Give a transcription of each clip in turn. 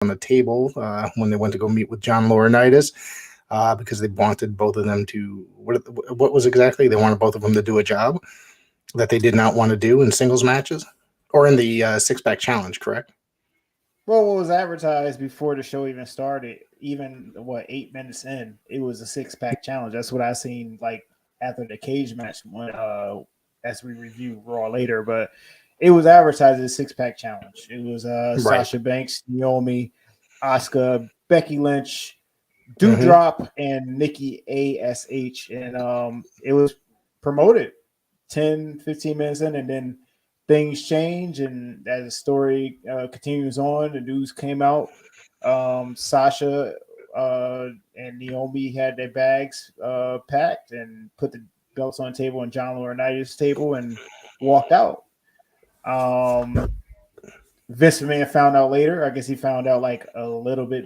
on the table when they went to go meet with John Laurinaitis because they wanted both of them to what was exactly they wanted both of them to do a job that they did not want to do in singles matches or in the six-pack challenge, correct? Well, what was advertised before the show even started, even 8 minutes in, it was a 6-pack challenge. That's what I seen like after the cage match when as we review Raw later, but it was advertised as a 6-pack challenge. It was Right. Sasha Banks, Naomi, Asuka, Becky Lynch, Mm-hmm. Doudrop, and Nikki ASH. And it was promoted 10, 15 minutes in, and then things change. And as the story continues on, the news came out. Sasha and Naomi had their bags packed and put the belts on the table on John Laurinaitis' table and walked out. Um, Vince McMahon found out later. I guess he found out like a little bit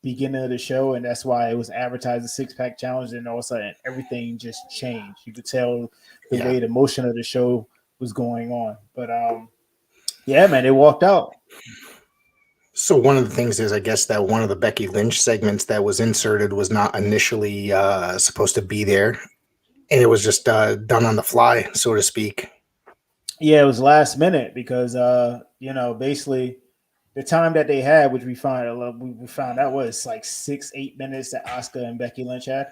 beginning of the show, and that's why it was advertised a 6-pack challenge. And all of a sudden, everything just changed. You could tell the Yeah. way the motion of the show was going on. But yeah, man, they walked out. So one of the things is, I guess, that one of the Becky Lynch segments that was inserted was not initially supposed to be there, and it was just done on the fly, so to speak. Yeah, it was last minute because basically the time that they had, which we found out was like 6-8 minutes that Asuka and Becky Lynch had.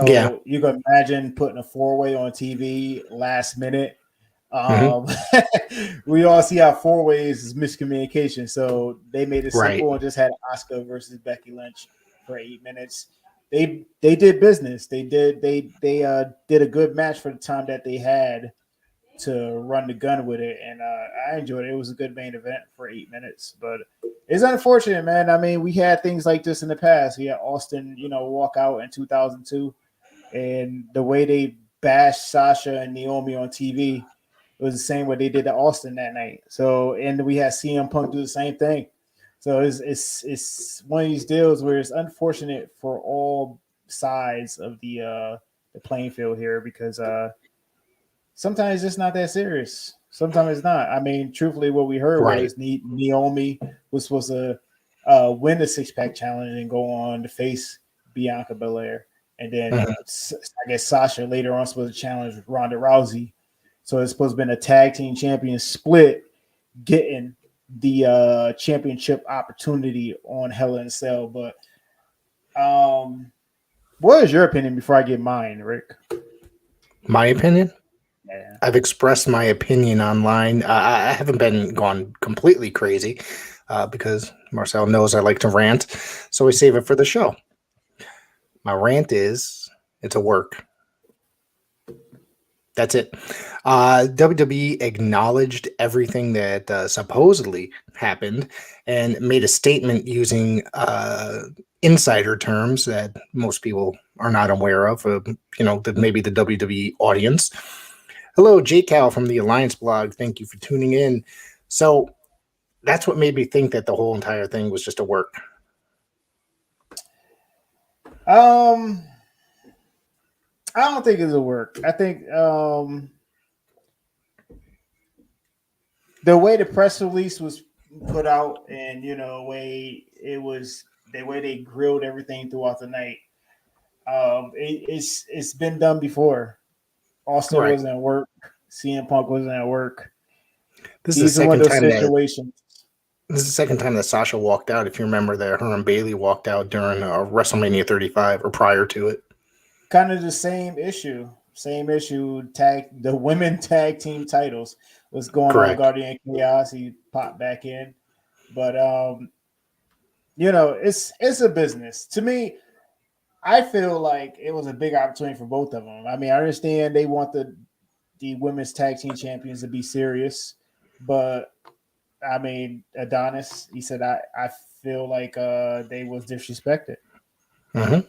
Yeah. So you can imagine putting a 4-way on TV last minute. Mm-hmm. We all see how 4-ways is miscommunication. So they made it Right. simple and just had Asuka versus Becky Lynch for 8 minutes. They did business. They did a good match for the time that they had to run the gun with it, and I enjoyed it. It was a good main event for 8 minutes, but it's unfortunate, man. I mean, we had things like this in the past. We had Austin, walk out in 2002, and the way they bashed Sasha and Naomi on TV, it was the same way they did to Austin that night. So, and we had CM Punk do the same thing. So it's one of these deals where it's unfortunate for all sides of the playing field here because sometimes it's not that serious. Sometimes it's not. I mean, truthfully, what we heard Right. was Naomi was supposed to win the 6-pack challenge and go on to face Bianca Belair. And then Mm-hmm. I guess Sasha later on supposed to challenge Ronda Rousey. So it's supposed to have been a tag team champion split getting the championship opportunity on Hell in a Cell. But what is your opinion before I get mine, Rick? My opinion? Yeah. I've expressed my opinion online. I haven't been gone completely crazy because Marcel knows I like to rant, so we save it for the show. My rant is it's a work. That's it. WWE acknowledged everything that supposedly happened and made a statement using insider terms that most people are not aware of, that maybe the WWE audience. Hello, J Cal from the Alliance blog. Thank you for tuning in. So that's what made me think that the whole entire thing was just a work. I don't think it'll work. I think the way the press release was put out, and way it was the way they grilled everything throughout the night. It's been done before. Austin Right. wasn't at work. CM Punk wasn't at work. This is These the are one second of those time situations. This is the second time that Sasha walked out. If you remember that her and Bailey walked out during WrestleMania 35 or prior to it. Kind of the same issue. The women tag team titles was going on. Correct. Guardian Chaos. He popped back in, but it's a business. To me, I feel like it was a big opportunity for both of them. I mean, I understand they want the women's tag team champions to be serious, but I mean, Adonis, he said, I feel like they was disrespected. Mm-hmm.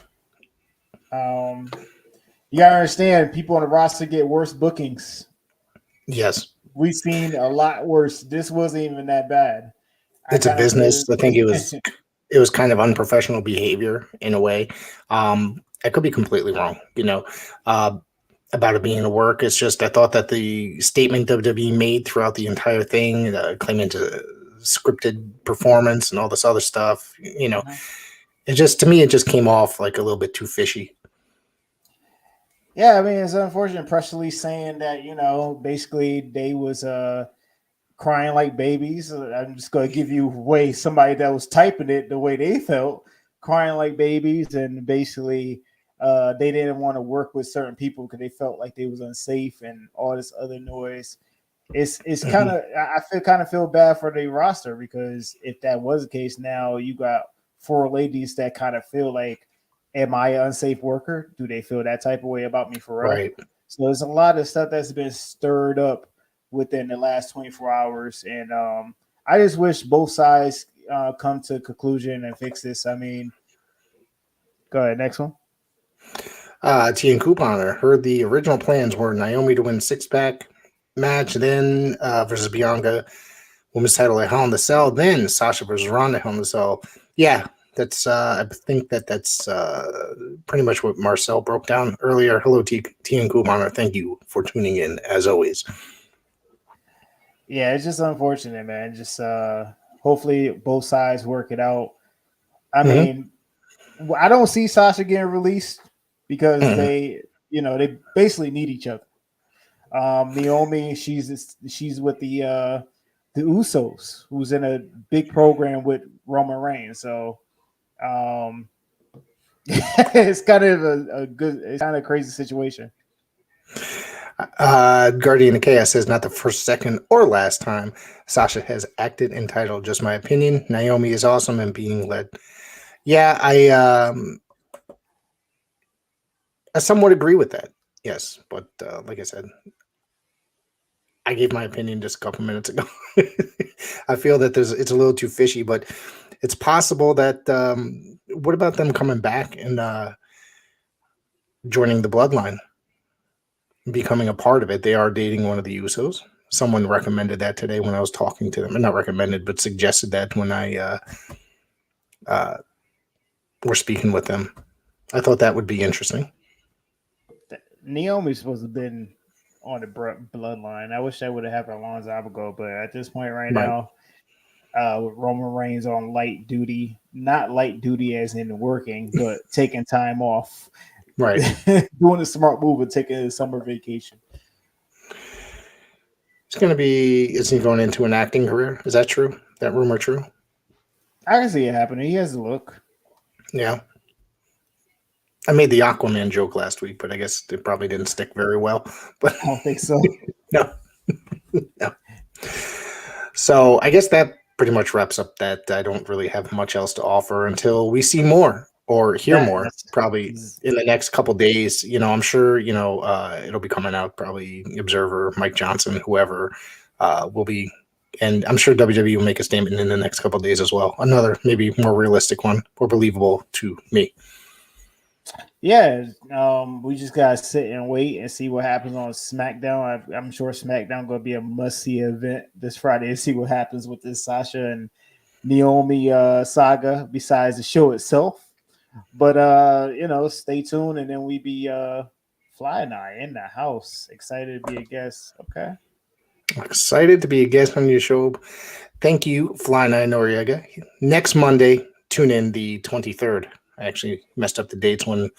You gotta understand, people on the roster get worse bookings. Yes. We've seen a lot worse. This wasn't even that bad. It's a business. I think it was kind of unprofessional behavior in a way. I could be completely wrong, about it being a work. It's just I thought that the statement WWE made throughout the entire thing, claiming to scripted performance and all this other stuff. Mhm. It just, to me, it just came off like a little bit too fishy. Yeah, I mean, it's unfortunate. Press release saying that basically they was crying like babies. I'm just gonna give you way somebody that was typing it the way they felt, crying like babies, and basically they didn't want to work with certain people because they felt like they was unsafe and all this other noise. It's kind of I feel bad for the roster because if that was the case, now you got four ladies that kind of feel like, am I an unsafe worker? Do they feel that type of way about me for real? Right. So there's a lot of stuff that's been stirred up within the last 24 hours, and I just wish both sides come to a conclusion and fix this. I mean, go ahead, next one. T and Couponer heard the original plans were Naomi to win 6-pack match, then versus Bianca, women's title at Hell in the Cell, then Sasha versus Ronda Hell in the Cell. Yeah, that's I think that's pretty much what Marcel broke down earlier. Hello, T and Couponer. Thank you for tuning in as always. Yeah, it's just unfortunate, man. Just hopefully both sides work it out. I mean, I don't see Sasha getting released because they basically need each other. Naomi, she's with the Usos, who's in a big program with Roman Reigns. So it's kind of it's kind of crazy situation. Guardian of Chaos says not the first, second, or last time Sasha has acted entitled. Just my opinion. Naomi is awesome and being led. Yeah, I somewhat agree with that. Yes, but like I said, I gave my opinion just a couple minutes ago. I feel that it's a little too fishy, but it's possible that what about them coming back and joining the bloodline, becoming a part of it? They are dating one of the Usos. Someone recommended that today when I was talking to them, and not recommended, but suggested that when I were speaking with them. I thought that would be interesting. Naomi's supposed to have been on the bloodline. I wish that would have happened a long time ago, but at this point right now, with Roman Reigns on light duty, not light duty as in working, but taking time off. Right. Doing a smart move and taking a summer vacation. Is he going into an acting career? Is that true? That rumor true? I can see it happening. He has a look. Yeah. I made the Aquaman joke last week, but I guess it probably didn't stick very well. But I don't think so. No. No. So I guess that pretty much wraps up that. I don't really have much else to offer until we see more or hear more, probably in the next couple days. I'm sure, it'll be coming out, probably Observer, Mike Johnson, whoever will be. And I'm sure WWE will make a statement in the next couple of days as well. Another maybe more realistic one, more believable to me. Yeah, we just gotta sit and wait and see what happens on SmackDown. I'm sure SmackDown gonna be a must-see event this Friday to see what happens with this Sasha and Naomi saga. Besides the show itself, but stay tuned, and then we be Fly Night in the house. Excited to be a guest. Okay. Excited to be a guest on your show. Thank you, Fly Night Noriega. Next Monday, tune in the 23rd. I actually messed up the dates when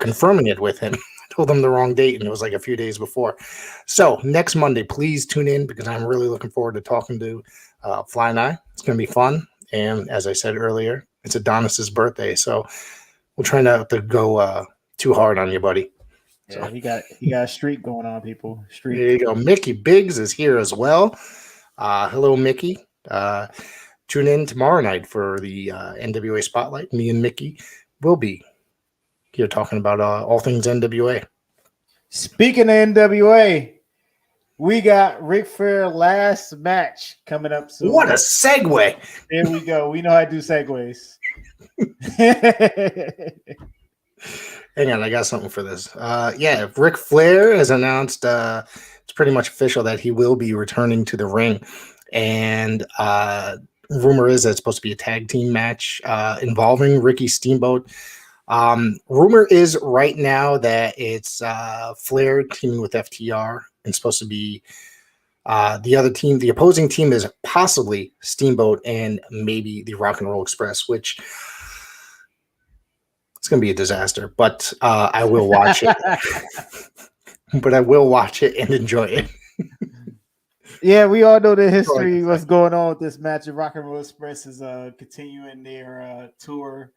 confirming it with him. I told him the wrong date, and it was like a few days before. So next Monday, please tune in because I'm really looking forward to talking to Fly and I. It's going to be fun. And as I said earlier, it's Adonis's birthday. So we'll try not to go too hard on you, buddy. Yeah, so he got a streak going on, people. Streak. There you go. Mickey Biggs is here as well. Hello, Mickey. Tune in tomorrow night for the NWA Spotlight. Me and Mickey will be here talking about all things NWA. Speaking of NWA, we got Ric Flair last match coming up soon. What a segue. There we go. We know how to do segues. Hang on, I got something for this. Yeah, Ric Flair has announced it's pretty much official that he will be returning to the ring. And rumor is that it's supposed to be a tag team match involving Ricky Steamboat. Rumor is right now that it's Flair teaming with FTR and supposed to be The opposing team is possibly Steamboat and maybe the Rock and Roll Express, which it's going to be a disaster. But I will watch it. But I will watch it and enjoy it. Yeah, we all know the history. What's going on with this match? Rock and Roll Express is continuing their tour.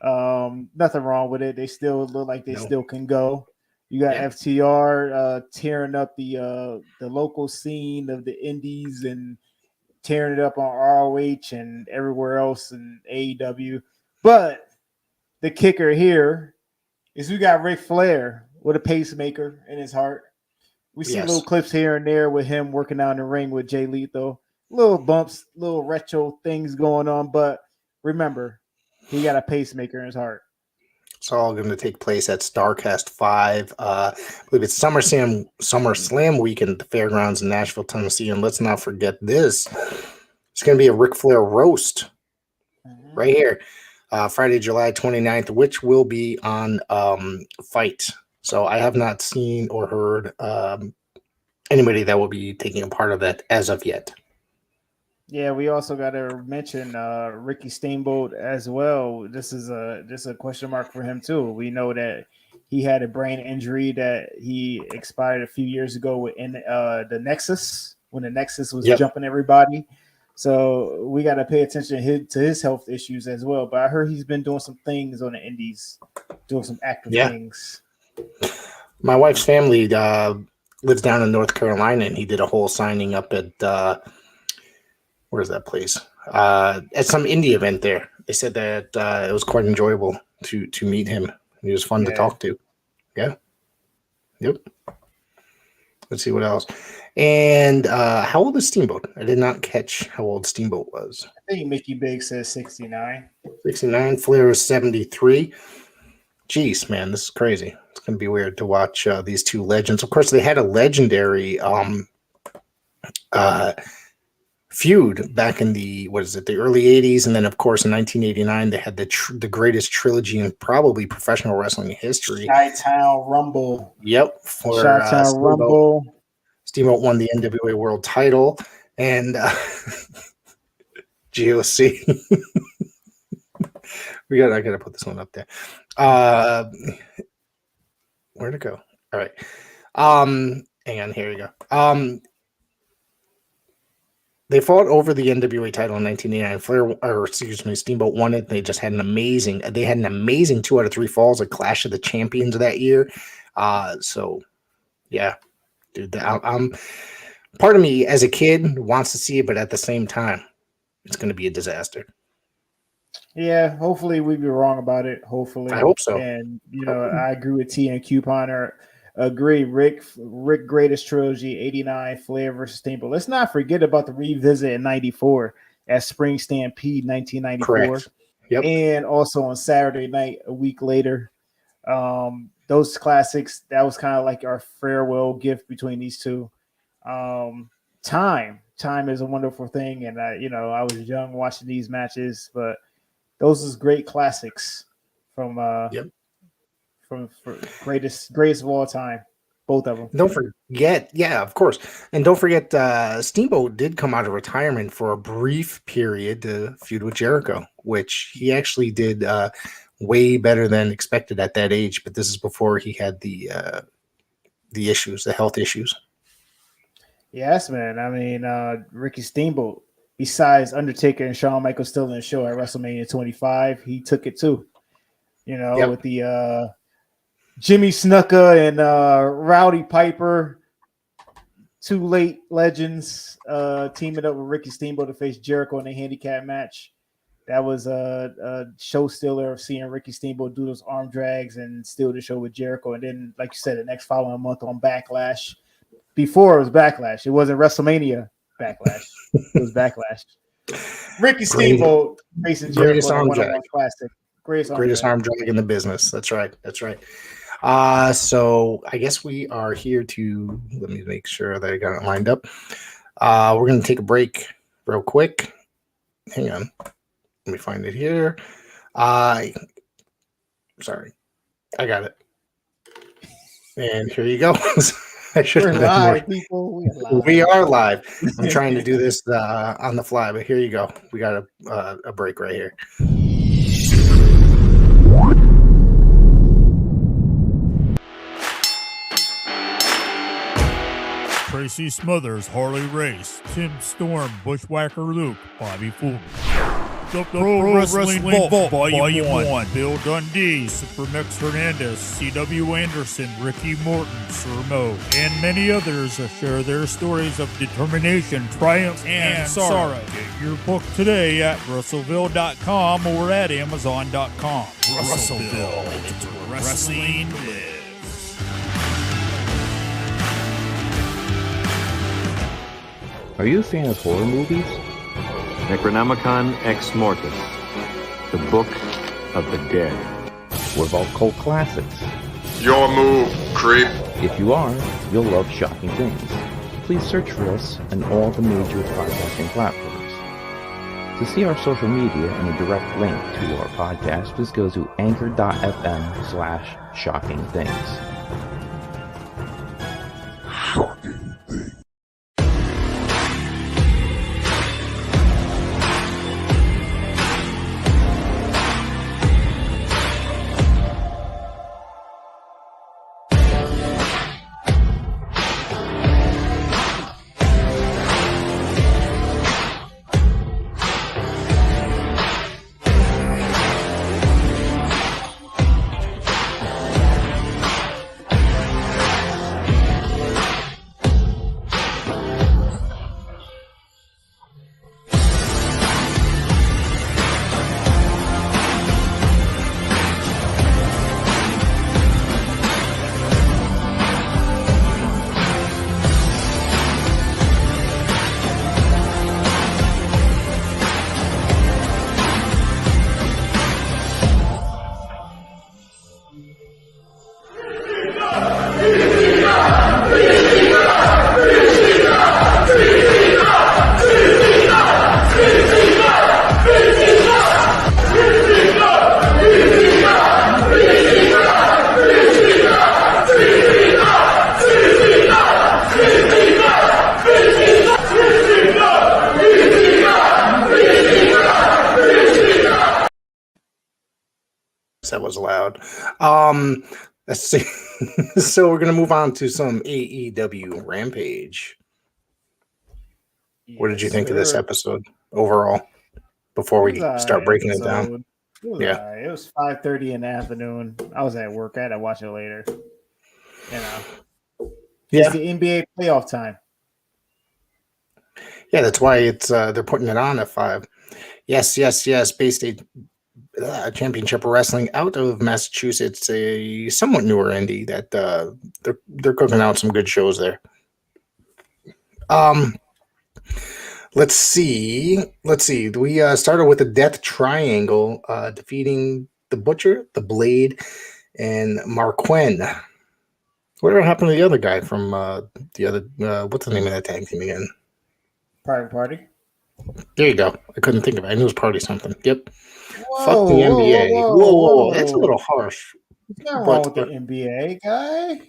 Nothing wrong with it. They still look like they still can go. You got FTR tearing up the local scene of the indies and tearing it up on ROH and everywhere else in AEW. But the kicker here is we got Ric Flair with a pacemaker in his heart. We see little clips here and there with him working out in the ring with Jay Lethal. Little bumps, little retro things going on. But remember, he got a pacemaker in his heart. It's all going to take place at StarCast 5. I believe it's SummerSlam weekend at the Fairgrounds in Nashville, Tennessee. And let's not forget this. It's going to be a Ric Flair roast right here. Friday, July 29th, which will be on Fight. So I have not seen or heard anybody that will be taking a part of that as of yet. Yeah, we also got to mention Ricky Steamboat as well. This is a question mark for him too. We know that he had a brain injury that he expired a few years ago in the Nexus, when the Nexus was jumping everybody. So we got to pay attention to his health issues as well. But I heard he's been doing some things on the indies, doing some active things. My wife's family lives down in North Carolina, and he did a whole signing up at where's that place? At some indie event there. They said that it was quite enjoyable to meet him. He was fun to talk to. Yeah. Yep. Let's see what else. And how old is Steamboat? I did not catch how old Steamboat was. I think Mickey Big says 69. 69. Flair is 73. Jeez, man, this is crazy. It's going to be weird to watch these two legends. Of course, they had a legendary feud back in the early 80s, and then of course in 1989 they had the greatest trilogy in probably professional wrestling history. Chi-Town Rumble. Yep, for Chi-Town Rumble. Steamboat won the NWA World Title, and GOC. I gotta put this one up there. Where'd it go? All right. Hang on, here we go. They fought over the NWA title in 1989. Steamboat won it. They just had an amazing 2 out of 3 falls at Clash of the Champions that year. So yeah, dude, part of me as a kid wants to see it, but at the same time, it's going to be a disaster. Yeah, hopefully we'd be wrong about it. Hopefully, I hope so. And I agree with T and Couponer. Agree, Rick greatest trilogy, 89, Flair versus Steamboat. Let's not forget about the revisit in 94 at Spring Stampede 1994. Correct. Yep. And also on Saturday night a week later. Those classics, that was kind of like our farewell gift between these two. Time is a wonderful thing, and I was young watching these matches, but those is great classics from from greatest of all time, both of them. Don't forget, of course, and don't forget, Steamboat did come out of retirement for a brief period to feud with Jericho, which he actually did way better than expected at that age. But this is before he had the health issues. Yes, man. I mean, Ricky Steamboat, besides Undertaker and Shawn Michaels still in the show at WrestleMania 25, he took it too. With the Jimmy Snuka and Rowdy Piper, 2 late legends, teaming up with Ricky Steamboat to face Jericho in a handicap match. That was a show stealer of seeing Ricky Steamboat do those arm drags and steal the show with Jericho. And then, like you said, the next following month on Backlash. Before it was Backlash. It wasn't WrestleMania Backlash. It was Backlash. Ricky Steamboat facing Jericho in a one-on-one classic. Greatest arm drag in the business. That's right. So I guess we are here to, let me make sure that I got it lined up. We're going to take a break real quick. Hang on. Let me find it here. Sorry. I got it. And here you go. I should We're have been more. live, people. We're live. We are live. I'm trying to do this on the fly, but here you go. We got a break right here. Tracy Smothers, Harley Race, Tim Storm, Bushwhacker Luke, Bobby Fulton. The Pro Wrestling Vault, Volume 1. Bill Dundee, Super Mex Hernandez, C.W. Anderson, Ricky Morton, Sir Mo, and many others share their stories of determination, triumph, and sorrow. Get your book today at Russellville.com or at Amazon.com. Russellville, it's where wrestling lives. Are you a fan of horror movies? Necronomicon Ex Mortis, the Book of the Dead. What about cult classics? Your move, creep. If you are, you'll love Shocking Things. Please search for us on all the major podcasting platforms. To see our social media and a direct link to our podcast, please go to anchor.fm/shockingthings. That was loud. Let's see. So we're gonna move on to some AEW Rampage. What did you think of this episode overall? Before we start breaking it down, It was 5:30 in the afternoon. I was at work. I had to watch it later. It's the NBA playoff time. Yeah, that's why it's they're putting it on at 5. Yes. Bay State Championship Wrestling out of Massachusetts, a somewhat newer indie that they're cooking out some good shows there. Let's see. We started with the Death Triangle defeating the Butcher, the Blade, and Marquen. Whatever happened to the other guy from the other? What's the name of that tag team again? Private Party. There you go. I couldn't think of it. I knew it was Party something. Yep. Whoa, Fuck the NBA. Whoa. That's a little harsh. What's wrong with the NBA guy?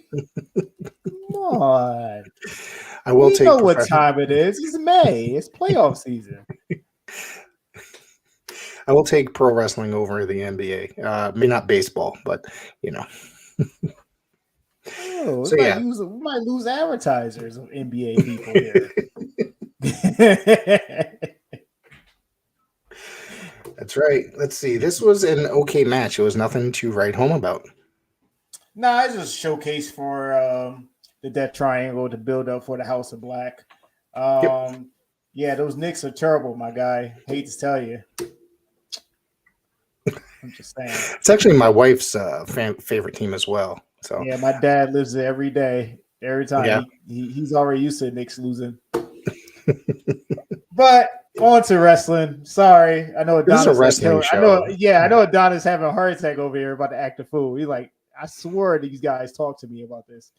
Come on. I will take. You know what time it is? It's May. It's playoff season. I will take pro wrestling over the NBA. Maybe not baseball, but you know. We might lose advertisers of NBA people here. That's right. Let's see. This was an okay match. It was nothing to write home about. Nah, it's just a showcase for the Death Triangle to build up for the House of Black. Yeah, those Knicks are terrible, my guy. Hate to tell you. I'm just saying. It's actually my wife's favorite team as well. So yeah, my dad lives there every day, every time. Yeah. He's already used to Knicks losing. But on to wrestling. Sorry, I know Adonis. This is a wrestling show. I know Adonis having a heart attack over here about to act a fool. He's like, I swear these guys talk to me about this.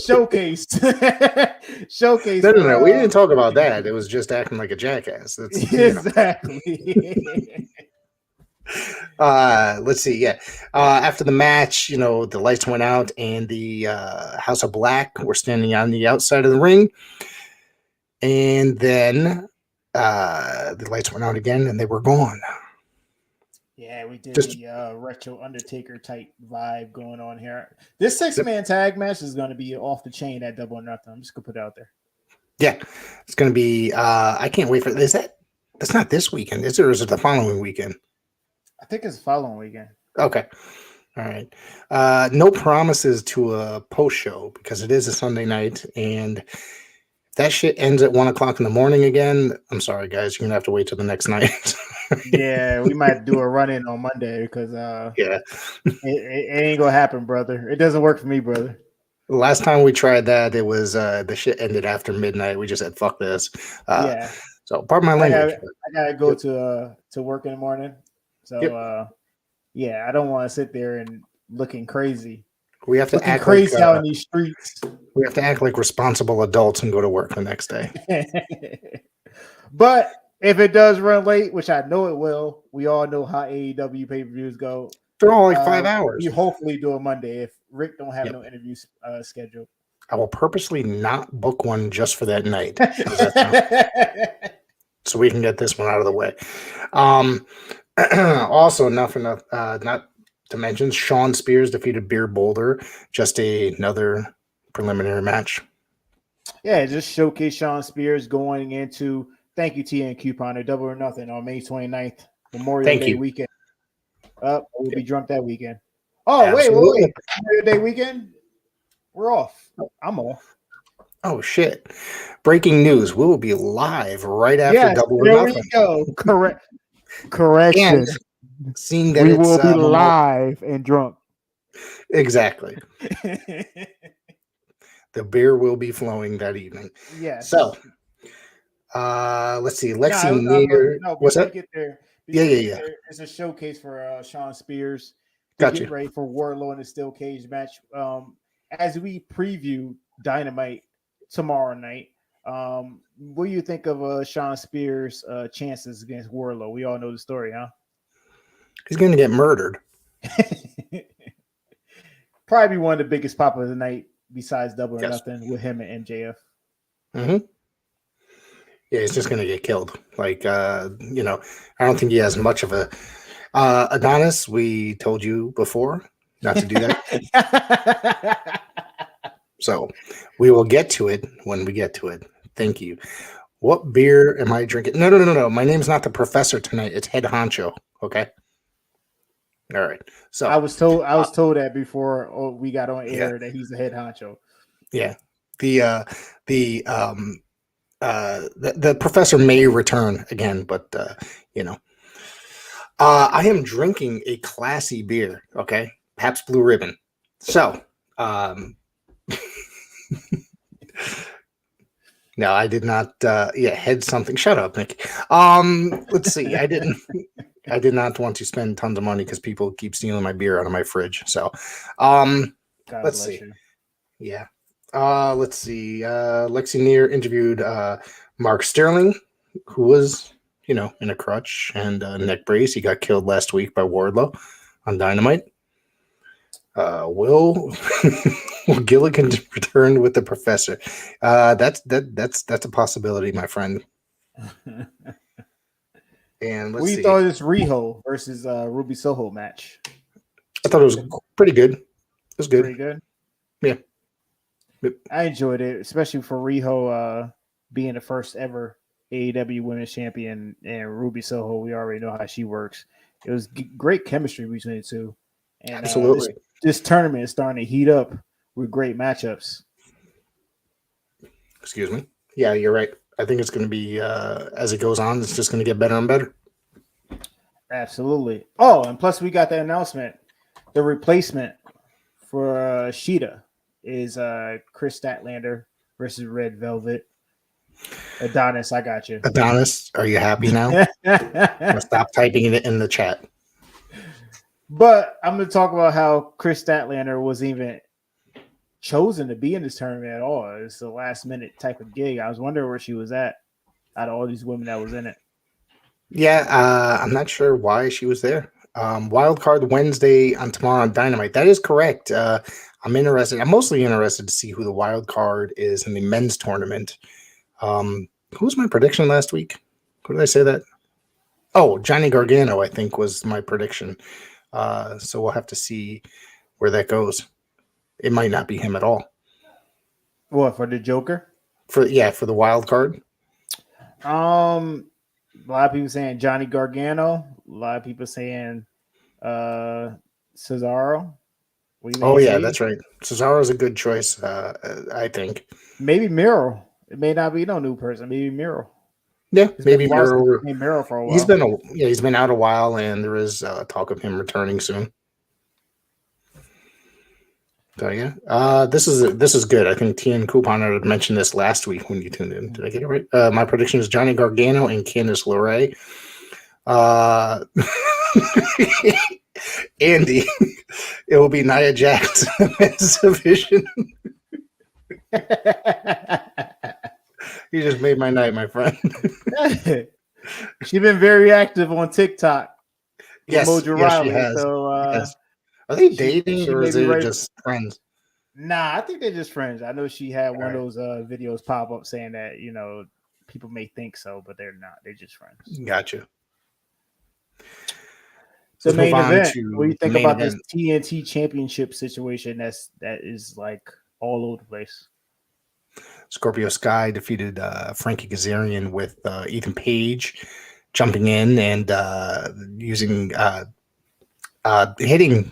Showcase. No. We didn't talk about that. It was just acting like a jackass. That's, exactly. Let's see. Yeah. After the match, the lights went out and the House of Black were standing on the outside of the ring. And then the lights went out again and they were gone. Yeah, we did Just- the retro Undertaker type vibe going on here. This 6-man tag match is going to be off the chain at Double or Nothing. I'm just going to put it out there. Yeah. It's going to be, I can't wait for this. That's not this weekend, is it? Or is it the following weekend? I think it's the following weekend. Okay. All right. No promises to a post show because it is a Sunday night. And if that shit ends at 1:00 in the morning again, I'm sorry, guys. You're going to have to wait till the next night. Yeah, we might do a run-in on Monday because Yeah. it ain't going to happen, brother. It doesn't work for me, brother. The last time we tried that, it was the shit ended after midnight. We just said, fuck this. Yeah. So, pardon my language. I gotta go to work in the morning. So, yeah, I don't want to sit there and looking crazy. We have to Looking act crazy like, out in these streets. we have to act like responsible adults and go to work the next day. But if it does run late, which I know it will, we all know how AEW pay-per-views go. They're all like 5 hours. We hopefully do a Monday if Rick don't have no interviews scheduled. I will purposely not book one just for that night. So we can get this one out of the way. Also, not to mention, Sean Spears defeated Beer Boulder. Just another preliminary match. Yeah, just showcase Sean Spears going into thank you TN Couponer Double or Nothing on May 29th, Memorial Day weekend. We'll be drunk that weekend. Oh, Absolutely. wait. Memorial Day weekend? We're off. I'm off. Oh, shit. Breaking news. We will be live right after Double or there Nothing. we go. Correction. And seeing that We it's, will be live and drunk. Exactly. The beer will be flowing that evening. Yeah. So, let's see. Lexi Neer. What's that? Get there, Yeah. It's a showcase for Sean Spears to Gotcha. get ready for Wardlow in the steel cage match. As we preview Dynamite tomorrow night, what do you think of Sean Spears' chances against Wardlow? We all know the story, huh? He's going to get murdered. Probably one of the biggest pop of the night besides Double or Yes. Nothing with him and MJF. Mm-hmm. Yeah, he's just going to get killed. Like, I don't think he has much of a Adonis. We told you before not to do that. So we will get to it when we get to it. Thank you. What beer am I drinking? No. My name's not the professor tonight. It's Head Honcho. Okay. All right. So I was told that before we got on air that he's the head honcho. Yeah. The professor may return again, but I am drinking a classy beer. Okay. Pabst Blue Ribbon. So, no, I did not. Head something. Shut up, Nick. Let's see. I did not want to spend tons of money because people keep stealing my beer out of my fridge. So, let's see. You. Yeah. Let's see. Lexi Neer interviewed Mark Sterling, who was, in a crutch and neck brace. He got killed last week by Wardlow on Dynamite. Will Gilligan returned with the professor. That's a possibility, my friend. And let's see. We thought this Riho versus Ruby Soho match. I thought it was pretty good. It was good. Pretty good. Yeah. Yep. I enjoyed it, especially for Riho being the first ever AEW Women's Champion, and Ruby Soho. We already know how she works. It was great chemistry between the two. And, absolutely. This tournament is starting to heat up with great matchups. Excuse me. Yeah, you're right. I think it's going to be, as it goes on, it's just going to get better and better. Absolutely. Oh, and plus we got the announcement. The replacement for Sheeta is Chris Statlander versus Red Velvet. Adonis, I got you. Adonis, are you happy now? Stop typing it in the chat. But I'm going to talk about how Chris Statlander was even chosen to be in this tournament at all. It's a last minute type of gig. I was wondering where she was at out of all these women that was in it. Yeah, I'm not sure why she was there. Wild card Wednesday on tomorrow on Dynamite. That is correct. I'm interested. I'm mostly interested to see who the wild card is in the men's tournament. Who was my prediction last week? Who did I say that? Oh, Johnny Gargano, I think, was my prediction. So we'll have to see where that goes. It might not be him at all. What, for the Joker? For the wild card. A lot of people saying Johnny Gargano. A lot of people saying Cesaro. Oh yeah, that's right. Cesaro's a good choice. I think maybe Miro. It may not be no new person. Maybe Miro. Yeah, maybe Miro. Miro for a while. He's been out a while, and there is talk of him returning soon. So yeah, this is good. I think T and Coupon had mentioned this last week when you tuned in. Did I get it right? My prediction is Johnny Gargano and Candice LeRae. Andy, it will be Nia Jax men's division. You just made my night, my friend. She's been very active on TikTok. Yes, Mojo yes, she Riley, has. so yes. Are they dating or is it just friends? Nah, I think they're just friends. I know she had one of those videos pop up saying that, people may think so, but they're not. They're just friends. Gotcha. So main event. What do you think about this TNT championship situation that is like all over the place? Scorpio Sky defeated Frankie Kazarian with Ethan Page jumping in and using hitting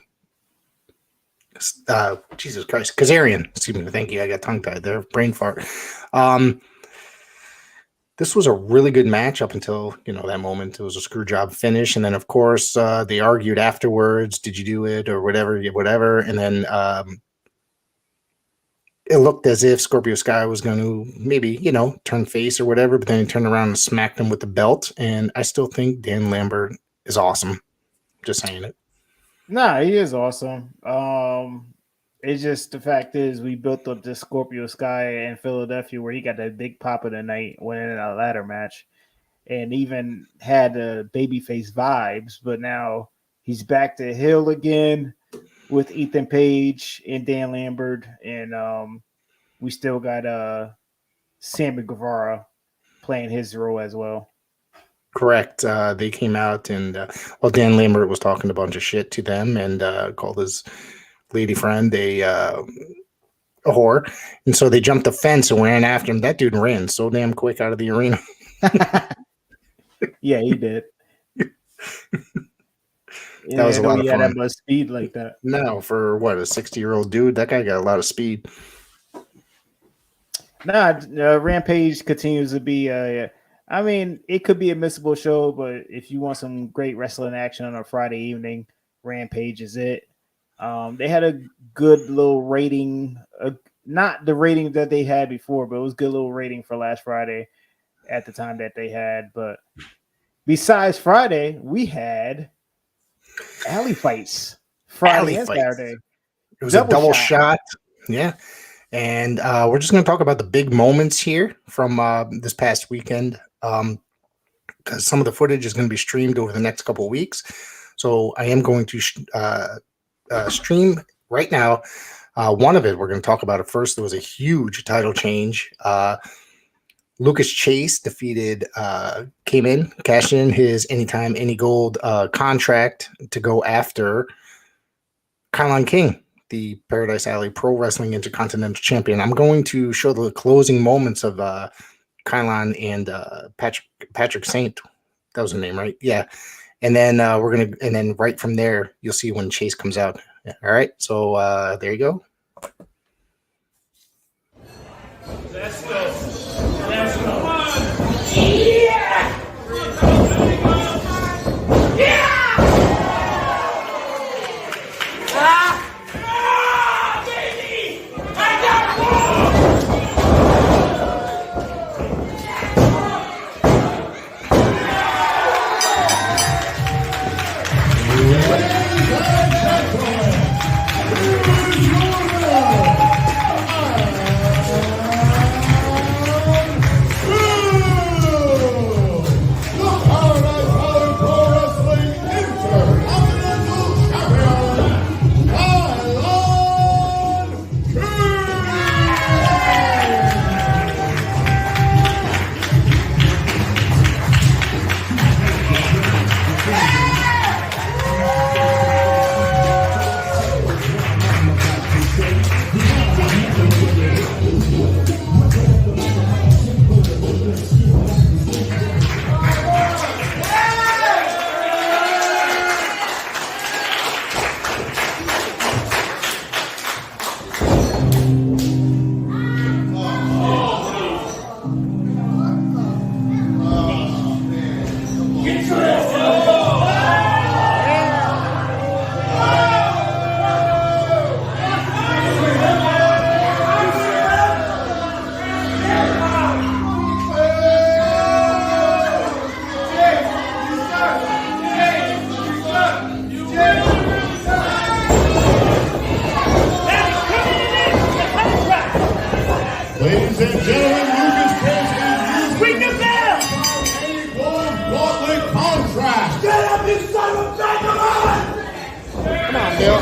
Jesus Christ, Kazarian. Excuse me. Thank you. I got tongue tied there. Brain fart. This was a really good match up until, that moment. It was a screw job finish. And then, of course, they argued afterwards. Did you do it or whatever? And then it looked as if Scorpio Sky was going to maybe, turn face or whatever. But then he turned around and smacked him with the belt. And I still think Dan Lambert is awesome. Just saying it. Nah, he is awesome. It's just the fact is we built up this Scorpio Sky in Philadelphia where he got that big pop of the night winning a ladder match and even had babyface vibes, but now he's back to heel again with Ethan Page and Dan Lambert, and we still got Sammy Guevara playing his role as well. Correct. They came out and Dan Lambert was talking a bunch of shit to them and called his lady friend a whore, and so they jumped the fence and ran after him. That dude ran so damn quick out of the arena. Yeah, he did. That was a lot of fun. Had that much speed like that. No, for what, a 60-year-old dude, that guy got a lot of speed. Rampage continues to be it could be a missable show, but if you want some great wrestling action on a Friday evening, Rampage is it. They had a good little rating, not the rating that they had before, but it was a good little rating for last Friday at the time that they had. But besides Friday, we had alley fights Friday and Saturday. It was a double shot. Yeah. And we're just going to talk about the big moments here from this past weekend because some of the footage is going to be streamed over the next couple of weeks. So I am going to stream right now. One of it, we're going to talk about it first. There was a huge title change. Lucas Chase came in, cashed in his Anytime, Any Gold contract to go after Kylon King, the Paradise Alley Pro Wrestling Intercontinental Champion. I'm going to show the closing moments of Kylon and Patrick Saint. That was the name, right? Yeah. And then then right from there, you'll see when Chase comes out. All right. So there you go. Let's go. Let's go. Yeah! Yeah! Baby! I got more! Ladies and gentlemen, Lucas Prince Ring the bell! a gold gauntlet contract. Get up, you son of a bitch! Come on! Come on, Bill.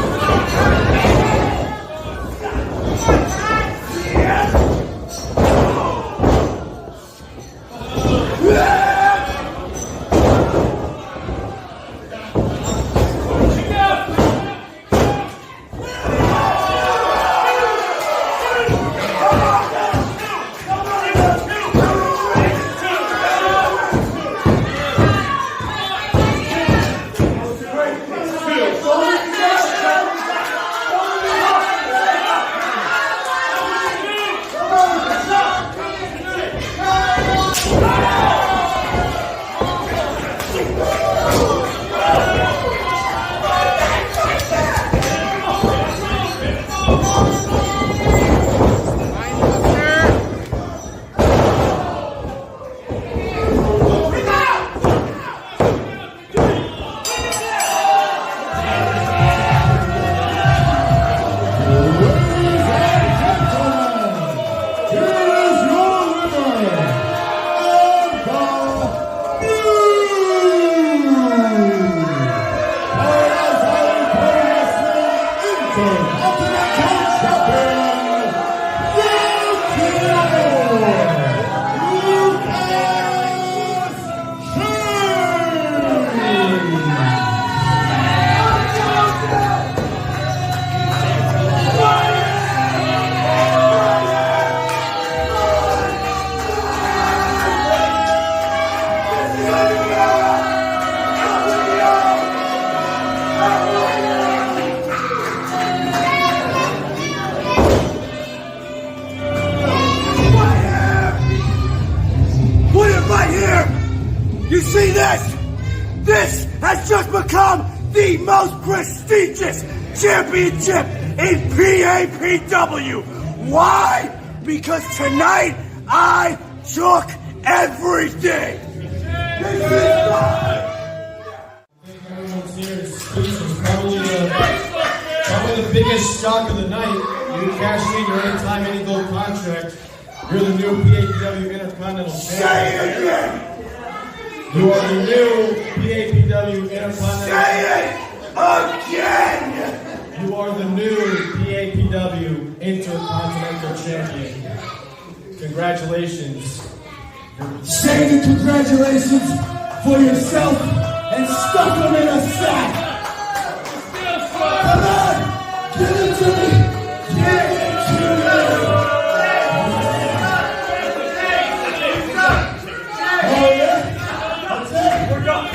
Put it right here! You see this? This has just become the most prestigious championship in PAPW. Why? Because tonight I took everything. This is mine. Everyone's here. This is probably the biggest shock of the night. You cashed in your anytime, any gold contract. You're the new PAPW Intercontinental Say Champion. it again. You are the new PAPW Intercontinental Say it again. You are the new PAPW Intercontinental Champion. Congratulations. Say the congratulations for yourself and stuff them in a sack. Come on, give it to me. Give it to me. Oh yeah? That's it. We're done.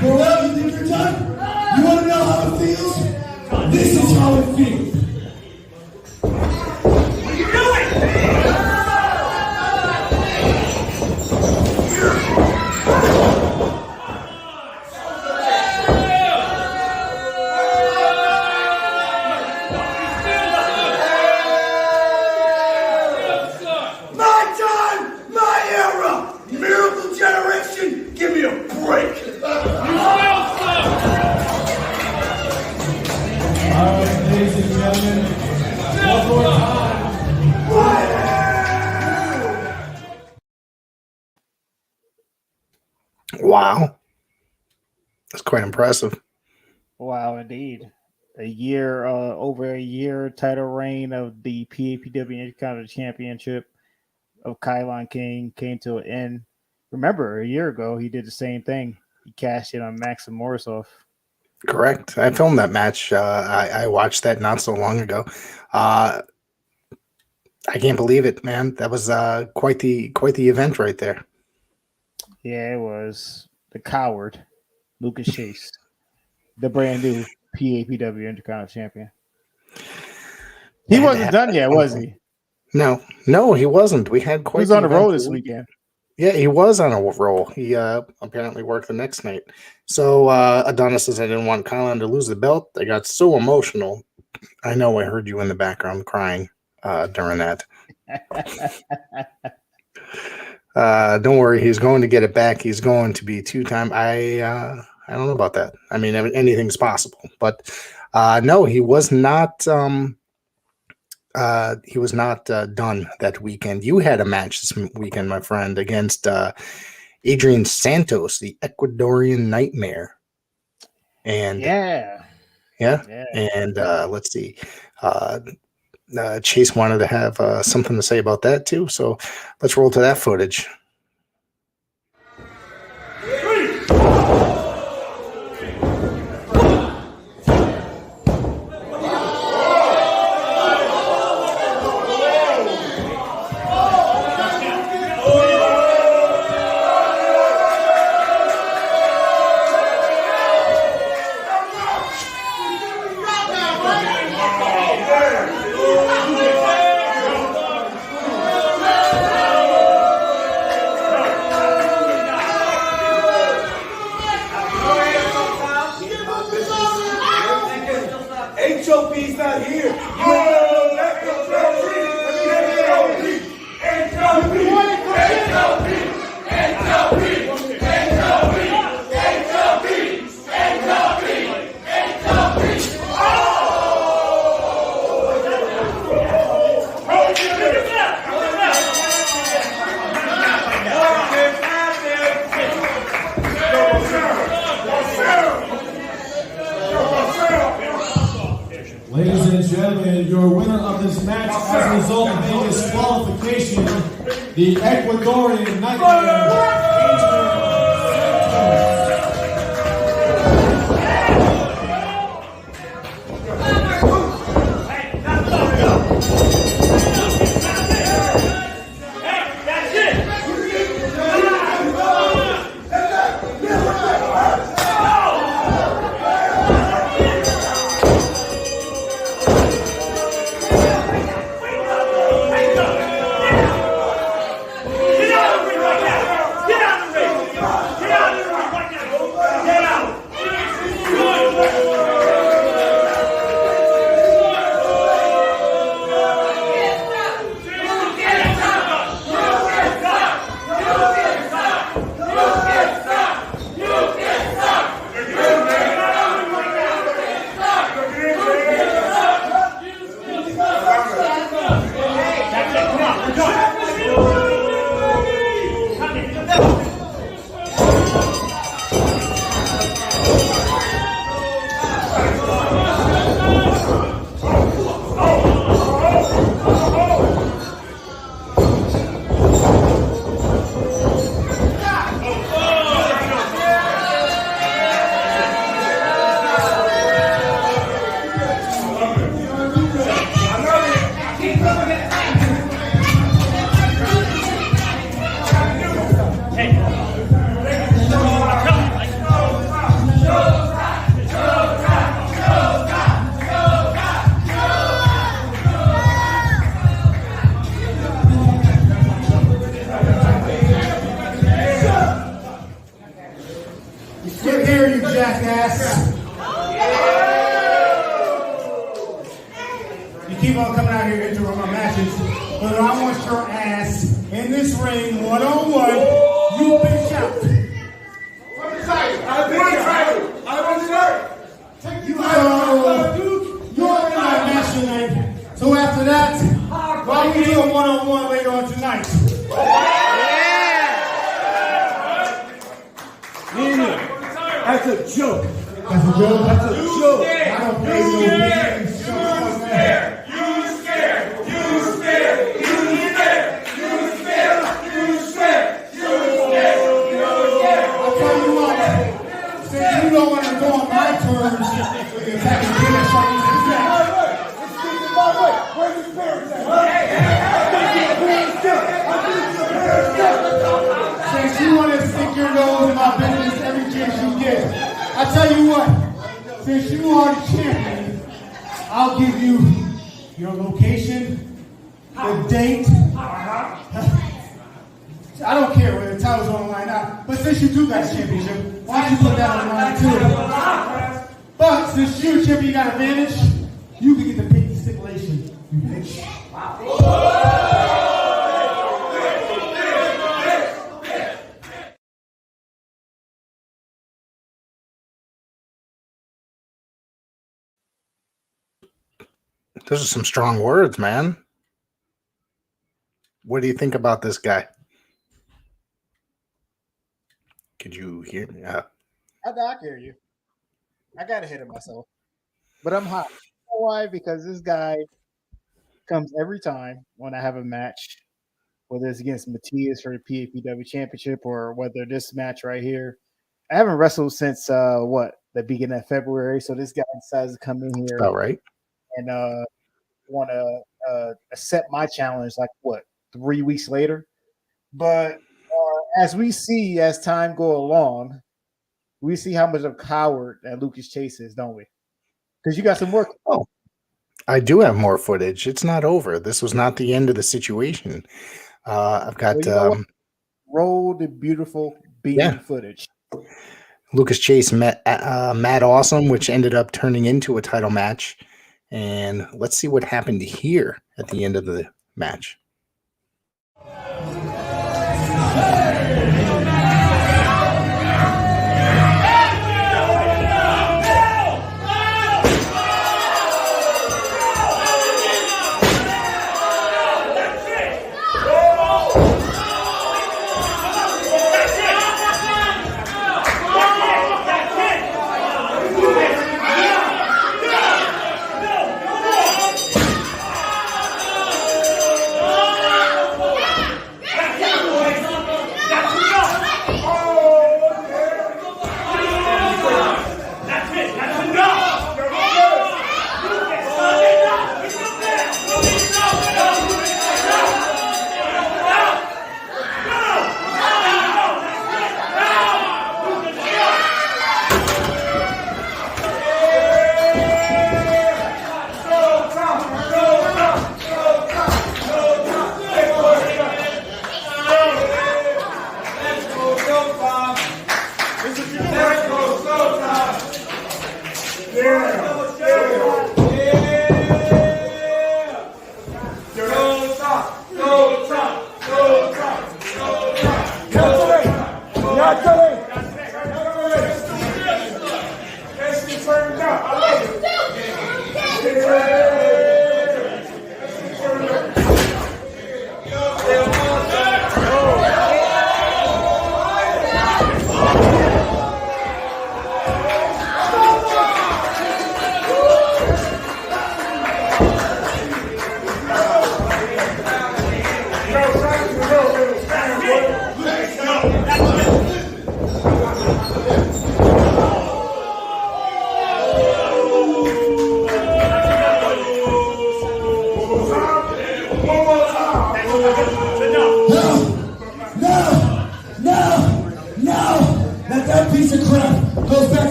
For real, you think you're done? You want to know how it feels? This is how it feels. Give me a break. Ladies and gentlemen, one more time. Wow. That's quite impressive. Wow, indeed. Over a year title reign of the PAPW Intercontinental Championship of Kylon King came to an end. Remember, a year ago, he did the same thing. He cashed in on Maxim Morisov. Correct. I filmed that match. I watched that not so long ago. I can't believe it, man. That was quite the event right there. Yeah, it was. The coward, Lucas Chase, the brand new PAPW Intercontinental Champion. He wasn't done yet, was he? No, he wasn't. We had quite. He was on the road this weekend. Yeah, he was on a roll. He apparently worked the next night. So Adonis says, I didn't want Kylon to lose the belt. I got so emotional. I know I heard you in the background crying during that. Don't worry, he's going to get it back. He's going to be two-time. I don't know about that. I mean, anything's possible. But no, he was not he was not done that weekend. You had a match this weekend, my friend, against Adrian Santos, the Ecuadorian Nightmare. And Yeah. and let's see. Chase wanted to have something to say about that too, so let's roll to that footage. HOP's not here. Ladies and gentlemen, your winner of this match as a result of a disqualification, the Ecuadorian Nightmare. Get here, you jackass. You keep on coming out here into my matches, but I want your ass in this ring one-on-one. You bitch out. You're in my match tonight. So after that, why don't we do a one-on-one later on tonight? That's a joke. That's a joke? That's a joke. I don't pay no bills. I'll tell you what, since you don't want to go on my terms with the attack and finish on these exact. Where's his parents at? Since you want to stick your nose in my business every chance you get, I tell you what, since you are the champion, I'll give you your location, the date. I don't care whether the title's on the line now, but since you do got a championship, why don't you put that on the line too? But since you're a champion, you got advantage, you can get the pick the stipulation, you bitch. Those are some strong words, man. What do you think about this guy? Could you hear me? I can hear you. I got ahead of myself, but I'm hot. You know why? Because this guy comes every time when I have a match, whether it's against Matias for the PAPW Championship or whether this match right here. I haven't wrestled since the beginning of February. So this guy decides to come in here about right. and want to accept my challenge. 3 weeks later. But as we see as time go along, we see how much of a coward that Lucas Chase is, don't we? Because you got some work. Oh, I do have more footage. It's not over. This was not the end of the situation. I've got roll the beautiful beating footage. Lucas Chase met Matt Awesome, which ended up turning into a title match. And let's see what happened here at the end of the match.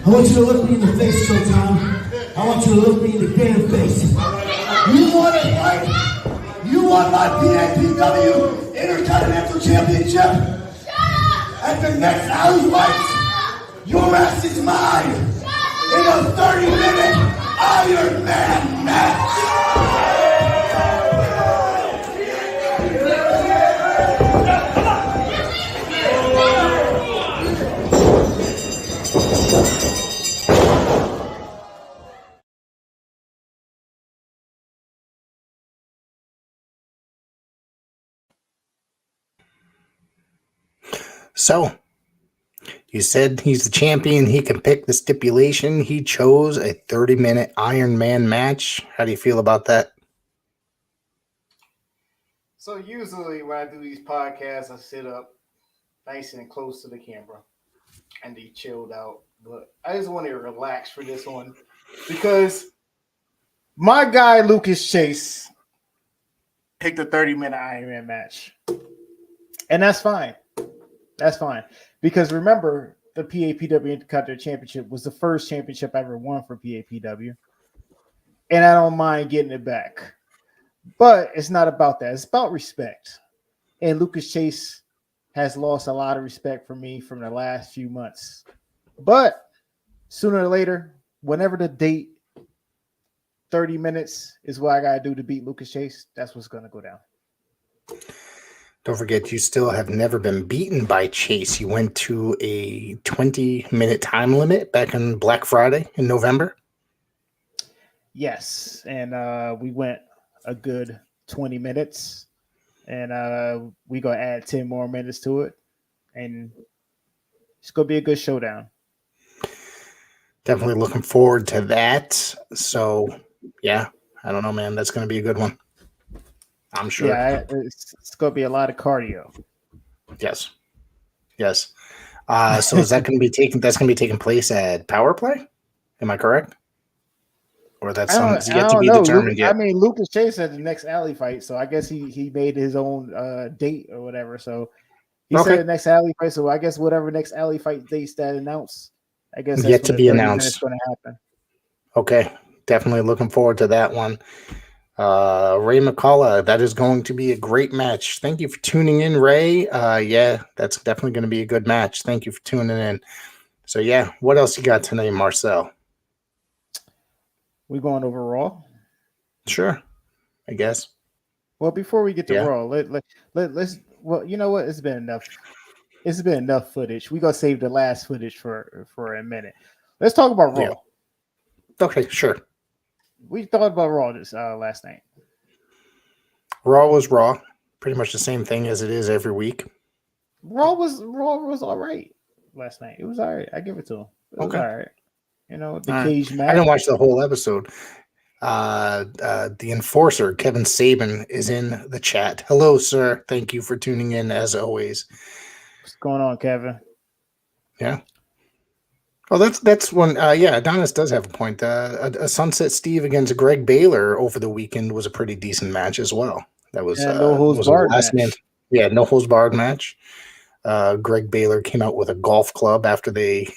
I want you to look me in the face, Showtime. I want you to look me in the damn face. You want it, right? You want my PAPW Intercontinental Championship? Shut up! At the next Alley Fights, your ass is mine! In a 30-minute Iron Man match! So, you said he's the champion. He can pick the stipulation. He chose a 30-minute Iron Man match. How do you feel about that? So usually when I do these podcasts, I sit up nice and close to the camera and be chilled out. But I just want to relax for this one because my guy Lucas Chase picked a 30-minute Iron Man match. And that's fine. That's fine. Because remember, the PAPW Intercontinental Championship was the first championship I ever won for PAPW. And I don't mind getting it back. But it's not about that. It's about respect. And Lucas Chase has lost a lot of respect for me from the last few months. But sooner or later, whenever the date, 30 minutes is what I got to do to beat Lucas Chase, that's what's going to go down. Don't forget, you still have never been beaten by Chase. You went to a 20-minute time limit back on Black Friday in November. Yes, and we went a good 20 minutes, and we gonna add 10 more minutes to it, and it's gonna be a good showdown. Definitely looking forward to that. So, yeah, I don't know, man. That's going to be a good one. I'm sure. Yeah, it's gonna be a lot of cardio. Yes. Yes. So is that going to be taking? That's going to be taking place at Power Play? Am I correct? Or that's yet to be determined yet? I mean, Lucas Chase had the next alley fight, so I guess he made his own date or whatever. So he said the next alley fight. So I guess whatever next alley fight dates that announced, I guess that's yet to be announced. It's going to happen. Okay, definitely looking forward to that one. Ray McCullough, that is going to be a great match. Thank you for tuning in, Ray. Yeah, that's definitely going to be a good match. Thank you for tuning in. So yeah, what else you got tonight, Marcel? We going over Raw? Sure, I guess. Well, before we get to Raw, let's. Well, you know what? It's been enough. It's been enough footage. We gonna save the last footage for a minute. Let's talk about Raw. Yeah. Okay, sure. We thought about Raw this last night. Raw was Raw. Pretty much the same thing as it is every week. Raw was all right last night. It was all right. I give it to him. It was all right. You know, the cage match. I didn't watch the whole episode. The enforcer, Kevin Sabin, is in the chat. Hello, sir. Thank you for tuning in as always. What's going on, Kevin? Yeah. Oh, that's one. Yeah, Adonis does have a point. A Sunset Steve against Greg Baylor over the weekend was a pretty decent match as well. That was no holds barred match. Yeah, no holds barred match. Greg Baylor came out with a golf club after they,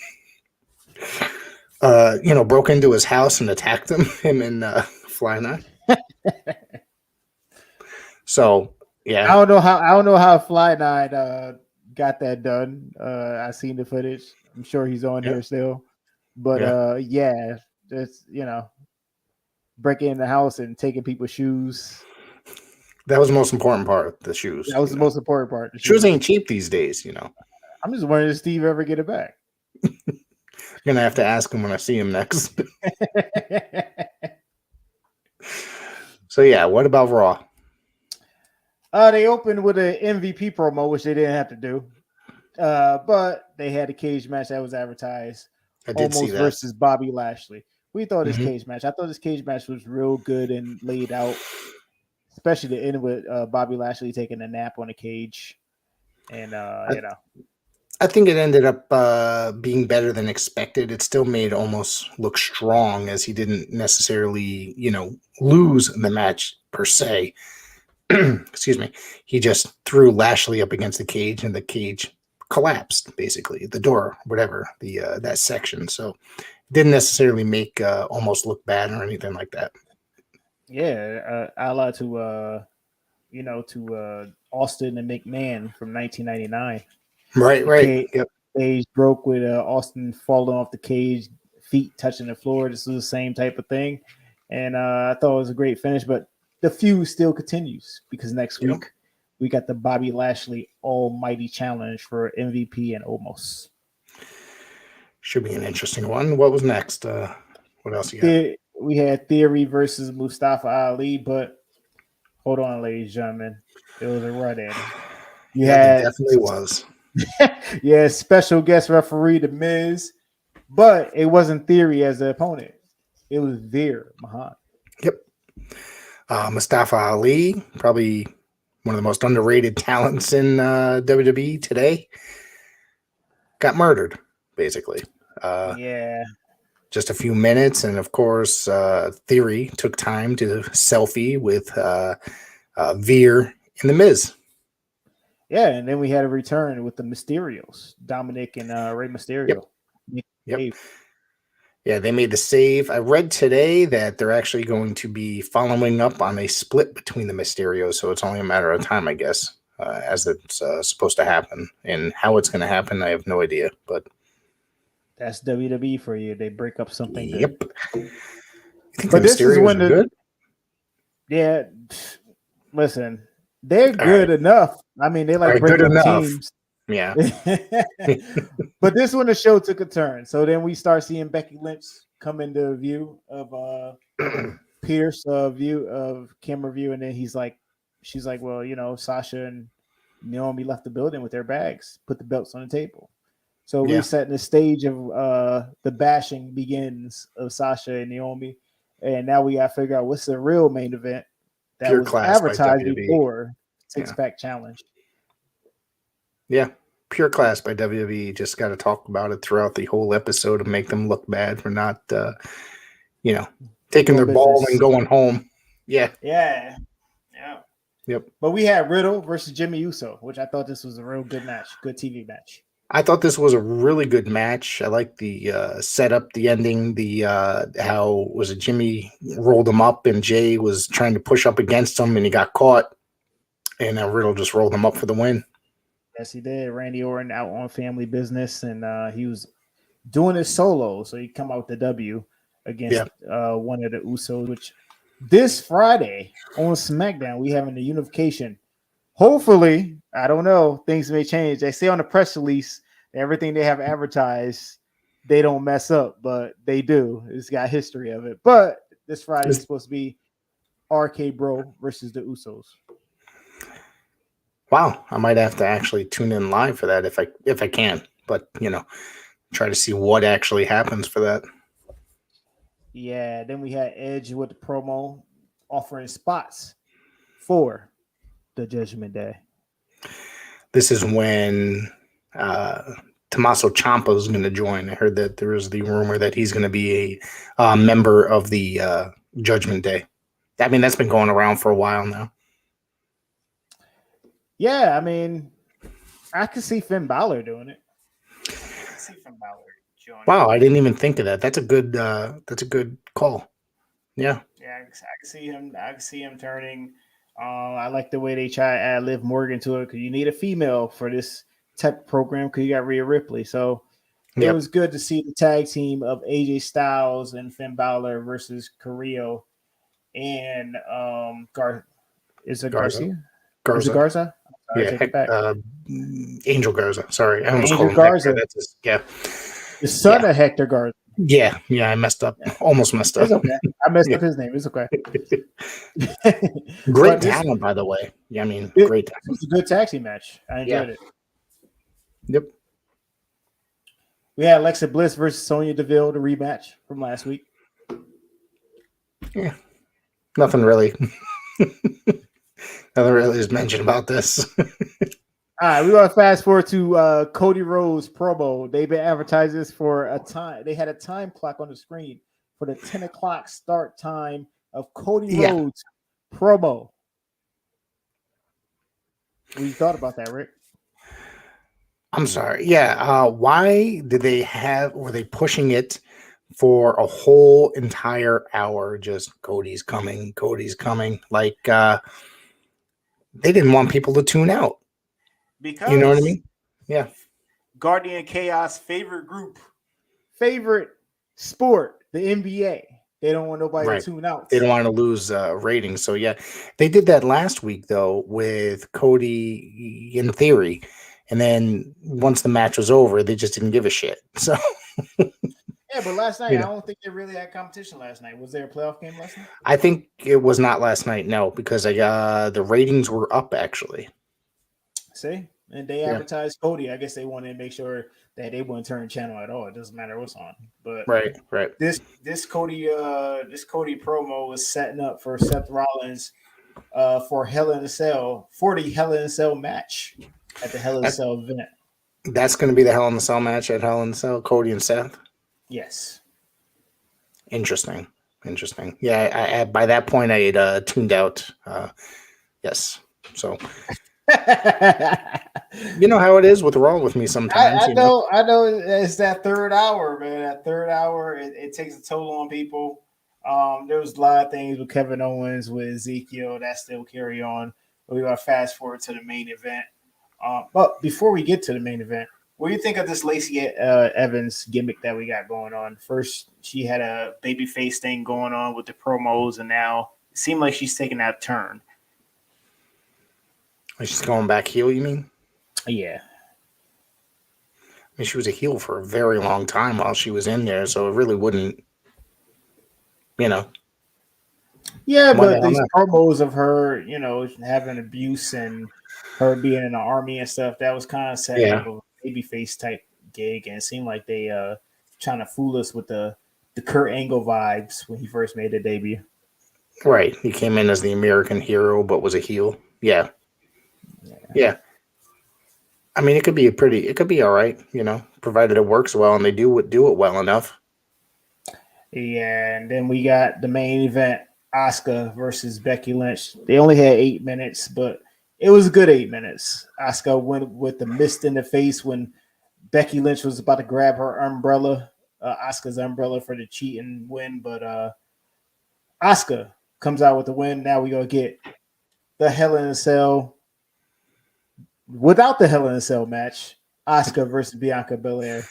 broke into his house and attacked him and Fly Nine. So yeah, I don't know how Fly Nine got that done. I seen the footage. I'm sure he's on here still, but just breaking in the house and taking people's shoes. That was the most important part. The shoes. That was the most important part. Shoes ain't cheap these days, I'm just wondering if Steve ever get it back. You're gonna have to ask him when I see him next. So yeah, what about Raw? They opened with an MVP promo, which they didn't have to do. But they had a cage match that was advertised. I did see that. Versus Bobby Lashley. We thought this cage match. I thought this cage match was real good and laid out, especially the end with Bobby Lashley taking a nap on the cage. And I think it ended up being better than expected. It still made almost look strong, as he didn't necessarily, lose the match per se. Excuse me. He just threw Lashley up against the cage, and the cage collapsed, basically, the door, whatever, that section. So it didn't necessarily make almost look bad or anything like that. Yeah, a la to Austin and McMahon from 1999. Right. Yep. Cage broke with Austin falling off the cage, feet touching the floor. This is the same type of thing, and I thought it was a great finish. But the feud still continues because next week we got the Bobby Lashley Almighty Challenge for MVP and Omos. Should be an interesting one. What was next? What else you got? We had Theory versus Mustafa Ali, but hold on, ladies and gentlemen, it was a run-in. It definitely was. Yeah, special guest referee The Miz, but it wasn't Theory as the opponent. It was Veer Mahan. Yep. Mustafa Ali, probably one of the most underrated talents in WWE today, got murdered, basically. Just a few minutes, and of course, Theory took time to selfie with Veer and The Miz. Yeah, and then we had a return with the Mysterios, Dominic and Rey Mysterio. Yep. Yeah, they made the save. I read today that they're actually going to be following up on a split between the Mysterios, so it's only a matter of time, I guess, as it's supposed to happen. And how it's going to happen, I have no idea. But that's WWE for you. They break up something. Yep. But this is when good? Yeah, listen. They're good enough. I mean, they like breaking up teams. Yeah. But this one, the show took a turn. So then we start seeing Becky Lynch come into view of Pierce view of camera view, and then she's like, well, you know, Sasha and Naomi left the building with their bags, put the belts on the table. So we're setting the stage of the bashing begins of Sasha and Naomi, and now we got to figure out what's the real main event that Pure was class advertised by WWE. before Six-Pack Challenge. Yeah, pure class by WWE. Just got to talk about it throughout the whole episode to make them look bad for not, taking their ball and going home. Yeah. Yeah. Yep. But we had Riddle versus Jimmy Uso, which I thought this was a real good match, good TV match. I thought this was a really good match. I like the setup, the ending, the how was it Jimmy rolled him up and Jay was trying to push up against him and he got caught, and Riddle just rolled him up for the win. Yes, he did. Randy Orton out on Family Business, and he was doing it solo, so he come out with the W against one of the Usos, which this Friday on SmackDown, we having the unification. Hopefully, I don't know, things may change. They say on the press release, everything they have advertised, they don't mess up, but they do. It's got history of it. But this Friday is supposed to be RK Bro versus the Usos. Wow, I might have to actually tune in live for that if I can. But try to see what actually happens for that. Yeah, then we had Edge with the promo offering spots for the Judgment Day. This is when Tommaso Ciampa is going to join. I heard that there is the rumor that he's going to be a member of the Judgment Day. I mean, that's been going around for a while now. Yeah, I mean, I could see Finn Balor doing it. Wow, I didn't even think of that. That's a good call. Yeah. Yeah, I can see him. I can see him turning. I like the way they try to add Liv Morgan to it because you need a female for this type of program because you got Rhea Ripley. So it was good to see the tag team of AJ Styles and Finn Balor versus Carrillo and Garcia? Is it Garza? Angel Garza. Sorry, I almost Angel called him Garza. That's the son of Hector Garza. Yeah, I messed up. Almost messed up. It's okay. I messed up his name. It's okay. Great talent, by the way. Yeah, I mean, great talent. It was a good tag team match. I enjoyed it. Yep. We had Alexa Bliss versus Sonya Deville, the rematch from last week. Yeah. Nothing really. Nothing really is mentioned about this. All right, we're going to fast forward to Cody Rhodes promo. They've been advertising this for a time. They had a time clock on the screen for the 10 o'clock start time of Cody Rhodes promo. What you thought about that, Rick? I'm sorry. Yeah. Why did were they pushing it for a whole entire hour? Just Cody's coming. Like, they didn't want people to tune out. Because you know what I mean? Yeah. Guardian Chaos favorite group, favorite sport, the NBA. They don't want nobody to tune out. They don't want to lose ratings. So yeah, they did that last week though with Cody in theory, and then once the match was over, they just didn't give a shit. So yeah, but last night I don't think they really had competition. Last night was there a playoff game last night? I think it was not last night. No, because the ratings were up actually. See, and they advertised Cody. I guess they wanted to make sure that they wouldn't turn channel at all. It doesn't matter what's on. But right. This Cody promo was setting up for Seth Rollins for Hell in a Cell, for the Hell in a Cell match at the Hell in a Cell event. That's going to be the Hell in a Cell match at Hell in a Cell, Cody and Seth. Yes. Interesting. Yeah, I by that point I had tuned out. Yes. So. You know how it is with Raw with me sometimes. I know it's that third hour, man. That third hour, it takes a toll on people. There was a lot of things with Kevin Owens, with Ezekiel that still carry on. But we're going to fast forward to the main event. But before we get to the main event, what do you think of this Lacey Evans gimmick that we got going on? First, she had a babyface thing going on with the promos, and now it seemed like she's taking that turn. She's going back heel, you mean? Yeah. I mean, she was a heel for a very long time while she was in there, so it really wouldn't, you know. Yeah, Monday but on these that. promos of her, having abuse and her being in the army and stuff, that was kind of setting Yeah. up a babyface type gig, and it seemed like they trying to fool us with the Kurt Angle vibes when he first made the debut. Right. He came in as the American hero, but was a heel. Yeah. Yeah. I mean, it could be all right, provided it works well and they do it well enough. Yeah, and then we got the main event, Asuka versus Becky Lynch. They only had 8 minutes, but it was a good 8 minutes. Asuka went with the mist in the face when Becky Lynch was about to grab her umbrella, Asuka's umbrella for the cheating win, but Asuka comes out with the win. Now we gonna get the Hell in a Cell without the Hell in a Cell match, Asuka versus Bianca Belair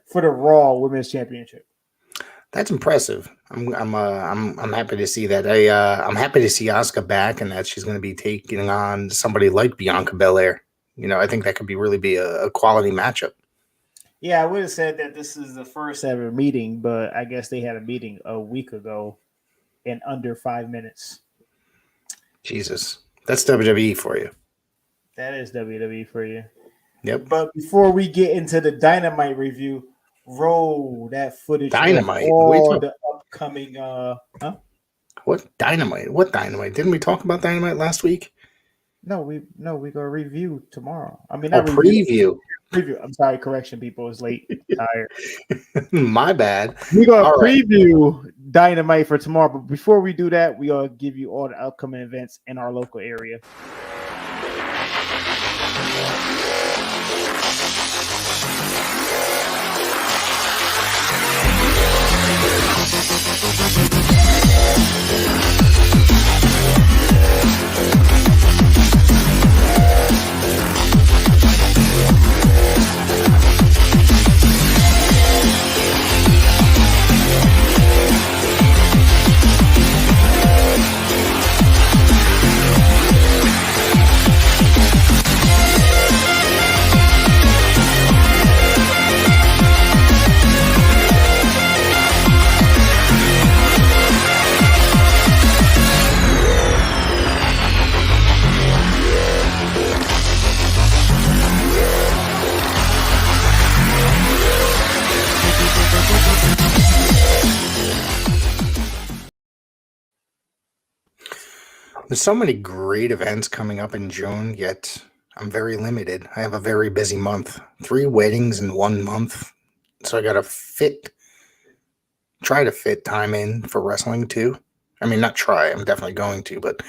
for the Raw Women's Championship. That's impressive. I'm happy to see that. I'm happy to see Asuka back and that she's going to be taking on somebody like Bianca Belair. I think that could really be a quality matchup. Yeah, I would have said that this is the first ever meeting, but I guess they had a meeting a week ago in under 5 minutes. Jesus, that's WWE for you. That is WWE for you. Yep. But before we get into the Dynamite review, roll that footage. Dynamite. Of all the upcoming. What Dynamite? What Dynamite? Didn't we talk about Dynamite last week? No, we gonna review tomorrow. I mean, not preview. Preview. I'm sorry, correction, people. It's late. Tired. My bad. We're gonna preview Dynamite for tomorrow, but before we do that, we gonna give you all the upcoming events in our local area. There's so many great events coming up in June, yet I'm very limited. I have a very busy month. 3 weddings in 1 month. So I got to try to fit time in for wrestling too. I mean, not try, I'm definitely going to, but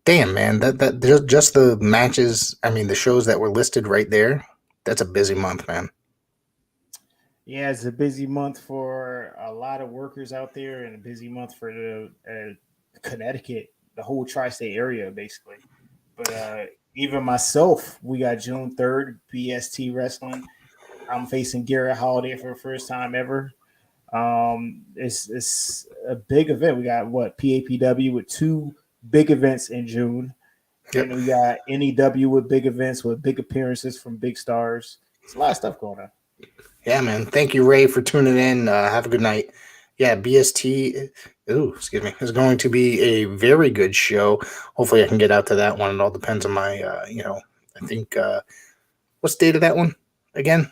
damn, man, that just the matches, I mean, the shows that were listed right there, that's a busy month, man. Yeah, it's a busy month for a lot of workers out there and a busy month for the Connecticut, the whole tri-state area, basically. But even myself, we got June 3rd, BST Wrestling. I'm facing Garrett Holiday for the first time ever. It's a big event. We got PAPW with 2 big events in June. Yep. And we got NEW with big events with big appearances from big stars. It's a lot of stuff going on. Yeah, man. Thank you, Ray, for tuning in. Have a good night. Yeah, BST, is going to be a very good show. Hopefully I can get out to that one. It all depends on my, I think, what's the date of that one again?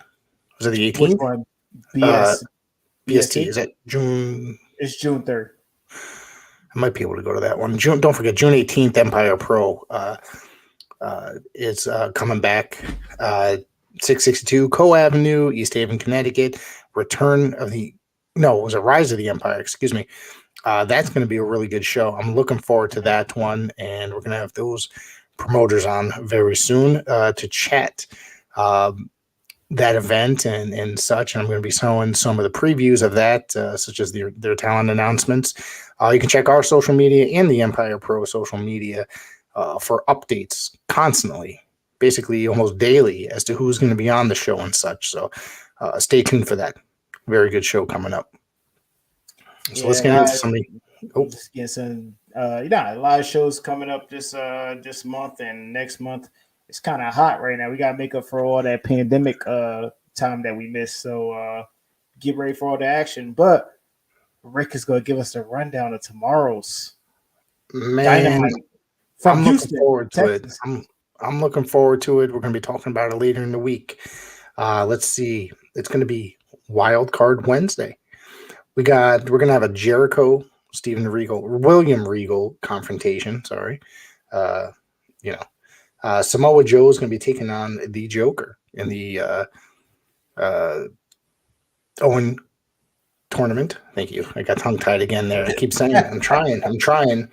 Was it the 18th? Which one? BST. Is that June? It's June 3rd. I might be able to go to that one. Don't forget, June 18th, Empire Pro is coming back. 662 Co Avenue, East Haven, Connecticut. It was a Rise of the Empire, excuse me. That's going to be a really good show. I'm looking forward to that one, and we're going to have those promoters on very soon to chat that event and such. And I'm going to be showing some of the previews of that, such as their talent announcements. You can check our social media and the Empire Pro social media for updates constantly, basically almost daily, as to who's going to be on the show and such. So stay tuned for that. Very good show coming up. So let's get into something. Oh. Just get some, a lot of shows coming up this month and next month. It's kind of hot right now. We gotta make up for all that pandemic time that we missed. So get ready for all the action. But Rick is gonna give us a rundown of tomorrow's Man, Dynamite from I'm Houston, looking forward to Texas. it. I'm looking forward to it. We're going to be talking about it later in the week. Let's see. It's going to be Wild Card Wednesday. We're going to have a Jericho, William Regal confrontation. Sorry. Samoa Joe is going to be taking on the Joker in the Owen tournament. Thank you. I got tongue tied again there. I keep saying it. I'm trying.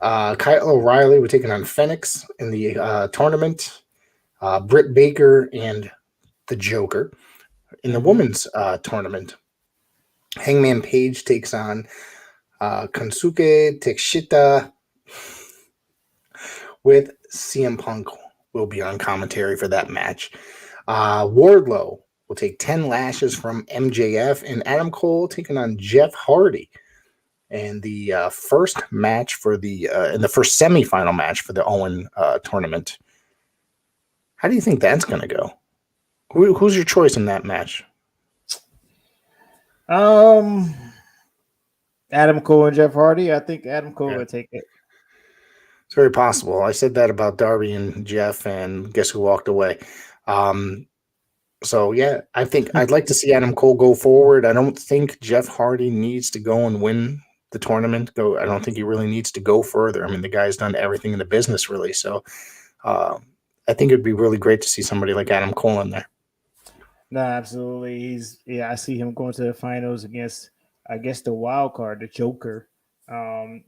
Kyle O'Reilly, we're taking on Phoenix in the tournament. Britt Baker and the Joker in the women's tournament. Hangman Page takes on Kensuke Takeshita with CM Punk will be on commentary for that match. Wardlow will take 10 lashes from MJF, and Adam Cole taking on Jeff Hardy. And the first match for the in the first semifinal match for the Owen tournament. How do you think that's going to go? Who's your choice in that match? Adam Cole and Jeff Hardy. I think Adam Cole will take it. It's very possible. I said that about Darby and Jeff, and guess who walked away? So yeah, I think I'd like to see Adam Cole go forward. I don't think Jeff Hardy needs to go and win the tournament. I don't think he really needs to go further. I mean, the guy's done everything in the business, really. So I think it'd be really great to see somebody like Adam Cole in there. No, absolutely. I see him going to the finals against, I guess, the wild card, the Joker.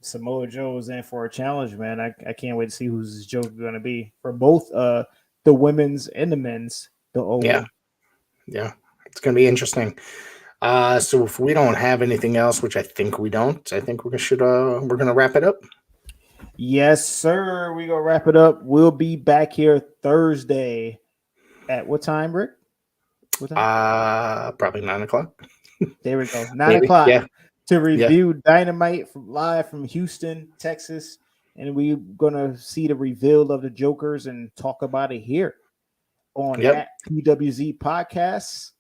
Samoa Joe is in for a challenge, man. I can't wait to see who's his Joker going to be for both the women's and the men's. Yeah, it's going to be interesting. So if we don't have anything else, which I think we don't, I think we're going to wrap it up. Yes, sir. We're going to wrap it up. We'll be back here Thursday at what time, Rick? What time? Probably 9:00. There we go. 9:00. Yeah. To review Dynamite live from Houston, Texas. And we're going to see the reveal of the Jokers and talk about it here on at PWZ Podcasts.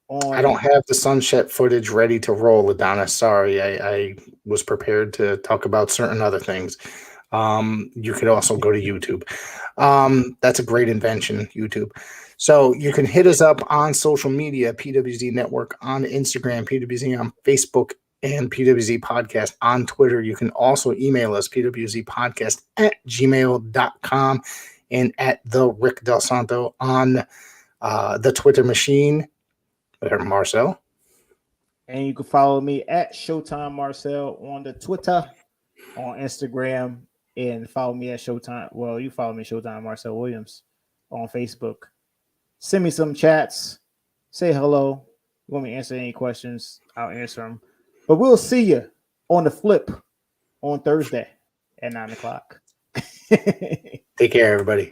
I don't have the sunset footage ready to roll, Adonis. Sorry, I was prepared to talk about certain other things. You could also go to YouTube. That's a great invention, YouTube. So you can hit us up on social media, PWZ Network on Instagram, PWZ on Facebook, and PWZ Podcast on Twitter. You can also email us, pwzpodcast@gmail.com, and at the Rick Del Santo on the Twitter machine. Marcel. And you can follow me at Showtime Marcel on the Twitter, on Instagram, and follow me at Showtime. Well, you follow me Showtime Marcel Williams on Facebook. Send me some chats. Say hello. You want me to answer any questions? I'll answer them. But we'll see you on the flip on Thursday at 9:00. Take care, everybody.